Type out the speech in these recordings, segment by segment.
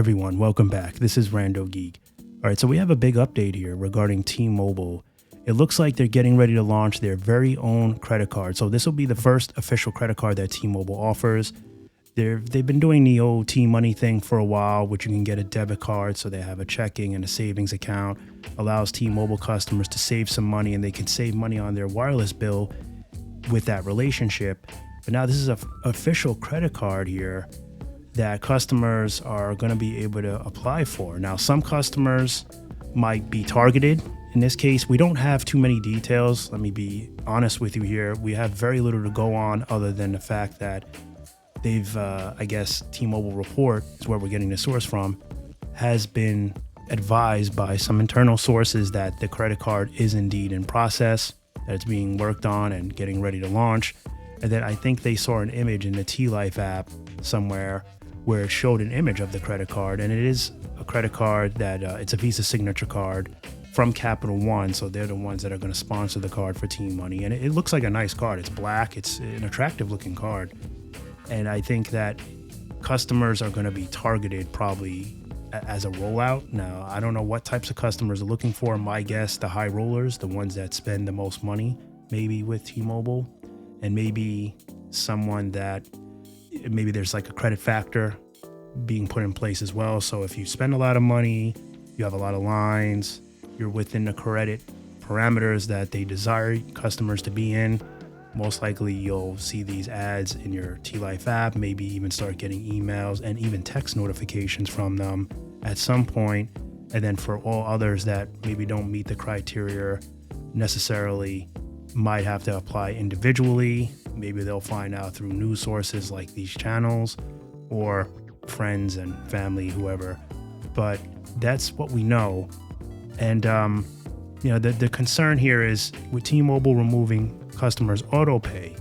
everyone, welcome back. This is RandoGEEK. All right, so we have a big update here regarding T-Mobile. It looks like they're getting ready to launch their very own credit card. So this will be the first official credit card that T-Mobile offers. They've been doing the old T-Money thing for a while, which you can get a debit card. So they have a checking and a savings account. Allows T-Mobile customers to save some money, and they can save money on their wireless bill with that relationship. But now this is an official credit card here that customers are going to be able to apply for. Now, some customers might be targeted. In this case, we don't have too many details. Let me be honest with you here. We have very little to go on other than the fact that they've, I guess, T-Mobile report is where we're getting the source from, has been advised by some internal sources that the credit card is indeed in process, that it's being worked on and getting ready to launch. And then I think they saw an image in the T-Life app somewhere where it showed an image of the credit card, and it is a credit card that it's a Visa signature card from Capital One, so they're the ones that are going to sponsor the card for T-Money, and it looks like a nice card. It's black, it's an attractive looking card, and I think that customers are going to be targeted probably as a rollout. Now, I don't know what types of customers are looking for. My guess, the high rollers, the ones that spend the most money, maybe with T-Mobile, and maybe someone that maybe there's like a credit factor being put in place as well. So if you spend a lot of money, you have a lot of lines, you're within the credit parameters that they desire customers to be in, most likely you'll see these ads in your T-Life app, maybe even start getting emails and even text notifications from them at some point. And then for all others that maybe don't meet the criteria necessarily, might have to apply individually. Maybe they'll find out through news sources like these channels or friends and family, whoever. But that's what we know. And, the concern here is with T-Mobile removing customers' AutoPay,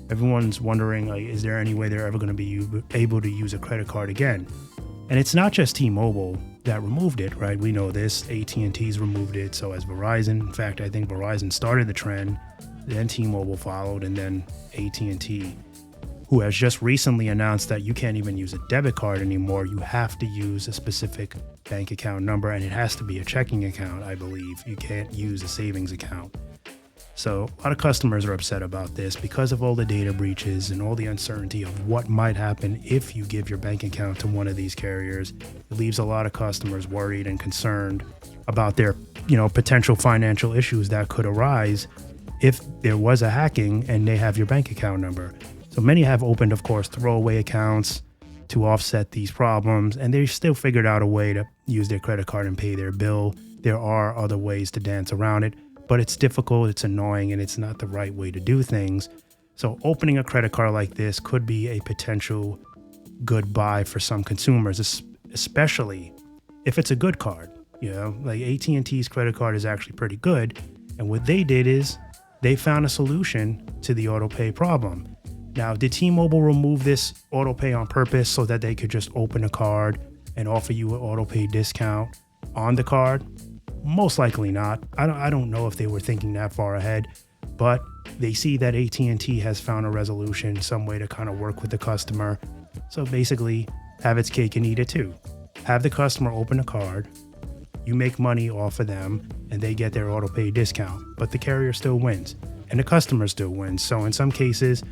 everyone's wondering, like, is there any way they're ever going to be able to use a credit card again? And it's not just T-Mobile that removed it, right? We know this. AT&T's removed it. So has Verizon. In fact, I think Verizon started the trend. Then T-Mobile followed, and then AT&T, who has just recently announced that you can't even use a debit card anymore. You have to use a specific bank account number, and it has to be a checking account, I believe. You can't use a savings account. So a lot of customers are upset about this because of all the data breaches and all the uncertainty of what might happen if you give your bank account to one of these carriers. It leaves a lot of customers worried and concerned about their, potential financial issues that could arise if there was a hacking and they have your bank account number. So many have opened, of course, throwaway accounts to offset these problems, and they still figured out a way to use their credit card and pay their bill. There are other ways to dance around it, but it's difficult, it's annoying, and it's not the right way to do things. So opening a credit card like this could be a potential good buy for some consumers, especially if it's a good card. Like AT&T's credit card is actually pretty good, and what they did is they found a solution to the AutoPay problem. Now, did T-Mobile remove this AutoPay on purpose so that they could just open a card and offer you an AutoPay discount on the card? Most likely not. I don't know if they were thinking that far ahead, but they see that AT&T has found a resolution, some way to kind of work with the customer. So basically, have its cake and eat it too. Have the customer open a card, you make money off of them, and they get their AutoPay discount, but the carrier still wins and the customer still wins. So in some cases,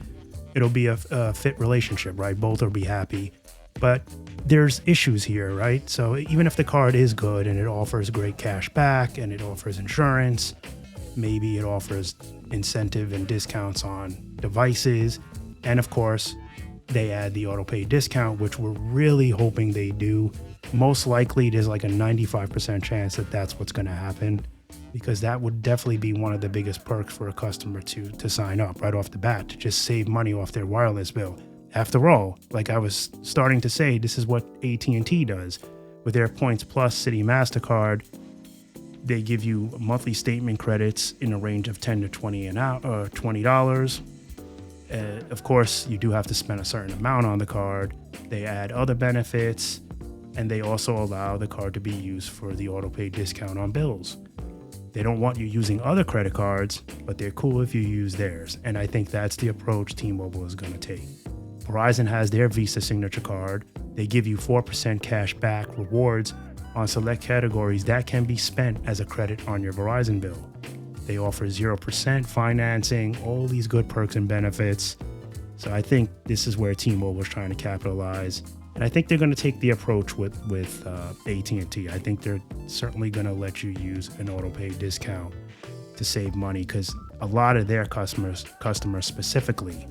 it'll be a fit relationship, right? Both will be happy, but there's issues here, right? So even if the card is good and it offers great cash back and it offers insurance, maybe it offers incentive and discounts on devices, and of course, they add the AutoPay discount, which we're really hoping they do. Most likely, there's like a 95% chance that that's what's going to happen, because that would definitely be one of the biggest perks for a customer to sign up right off the bat, to just save money off their wireless bill. After all, like I was starting to say, this is what AT&T does with their Points Plus City MasterCard. They give you monthly statement credits in a range of $10 to $20. Of course, you do have to spend a certain amount on the card. They add other benefits, and they also allow the card to be used for the AutoPay discount on bills. They don't want you using other credit cards, but they're cool if you use theirs. And I think that's the approach T-Mobile is going to take. Verizon has their Visa signature card. They give you 4% cash back rewards on select categories that can be spent as a credit on your Verizon bill. They offer 0% financing, all these good perks and benefits. So I think this is where T-Mobile is trying to capitalize. And I think they're going to take the approach with AT&T. I think they're certainly going to let you use an AutoPay discount to save money, because a lot of their customers specifically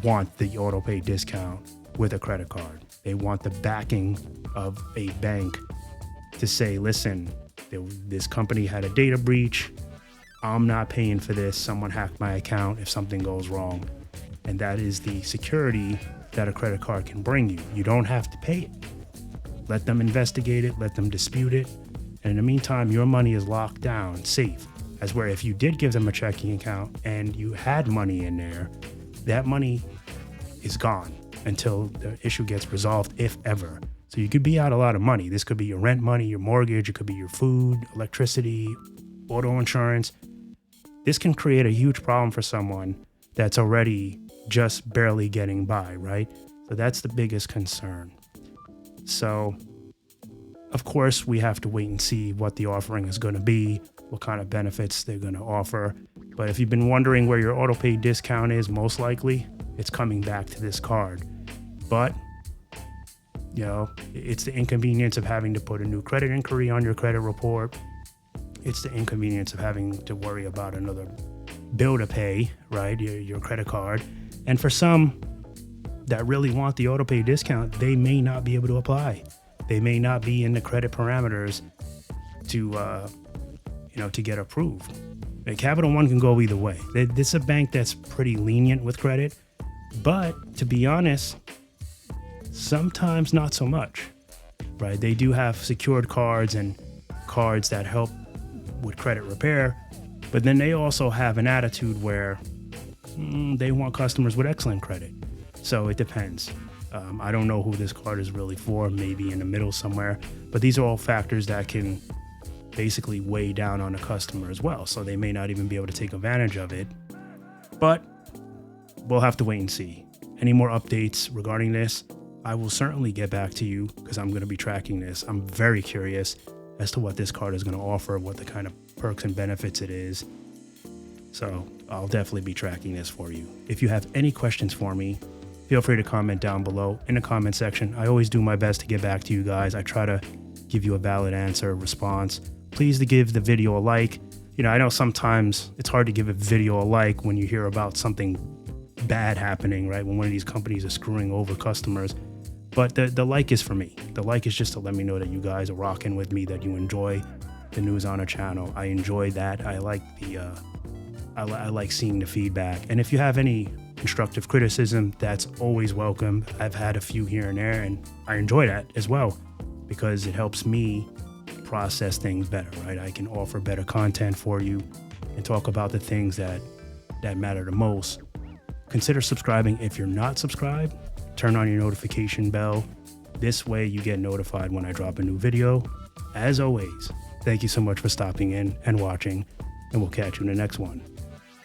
want the AutoPay discount with a credit card. They want the backing of a bank to say, listen, this company had a data breach. I'm not paying for this. Someone hacked my account if something goes wrong. And that is the security that a credit card can bring you. You don't have to pay it. Let them investigate it, let them dispute it. And in the meantime, your money is locked down, safe. As where if you did give them a checking account and you had money in there, that money is gone until the issue gets resolved, if ever. So you could be out a lot of money. This could be your rent money, your mortgage, it could be your food, electricity, auto insurance. This can create a huge problem for someone that's already just barely getting by, right? So that's the biggest concern. So, of course, we have to wait and see what the offering is going to be, what kind of benefits they're going to offer. But if you've been wondering where your AutoPay discount is, most likely it's coming back to this card. But, you know, it's the inconvenience of having to put a new credit inquiry on your credit report. It's the inconvenience of having to worry about another bill to pay, right? Your credit card. And for some that really want the AutoPay discount, they may not be able to apply. They may not be in the credit parameters to get approved. Capital One can go either way. This is a bank that's pretty lenient with credit, but to be honest, sometimes not so much, right? They do have secured cards and cards that help with credit repair, but then they also have an attitude where they want customers with excellent credit. So it depends. I don't know who this card is really for, maybe in the middle somewhere, but these are all factors that can basically weigh down on a customer as well. So they may not even be able to take advantage of it, but we'll have to wait and see. Any more updates regarding this, I will certainly get back to you, because I'm going to be tracking this. I'm very curious as to what this card is going to offer, what the kind of perks and benefits it is. So I'll definitely be tracking this for you. If you have any questions for me, feel free to comment down below in the comment section. I always do my best to get back to you guys. I try to give you a valid answer, response. Please give the video a like. I know sometimes it's hard to give a video a like when you hear about something bad happening, right? When one of these companies is screwing over customers. But the like is for me. The like is just to let me know that you guys are rocking with me, that you enjoy the News on a channel. I enjoy that. I like I like seeing the feedback. And if you have any constructive criticism, that's always welcome. I've had a few here and there, and I enjoy that as well, because it helps me process things better, right? I can offer better content for you and talk about the things that matter the most. Consider subscribing if you're not subscribed. Turn on your notification bell. This way you get notified when I drop a new video. As always, thank you so much for stopping in and watching, and we'll catch you in the next one.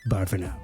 Bye for now.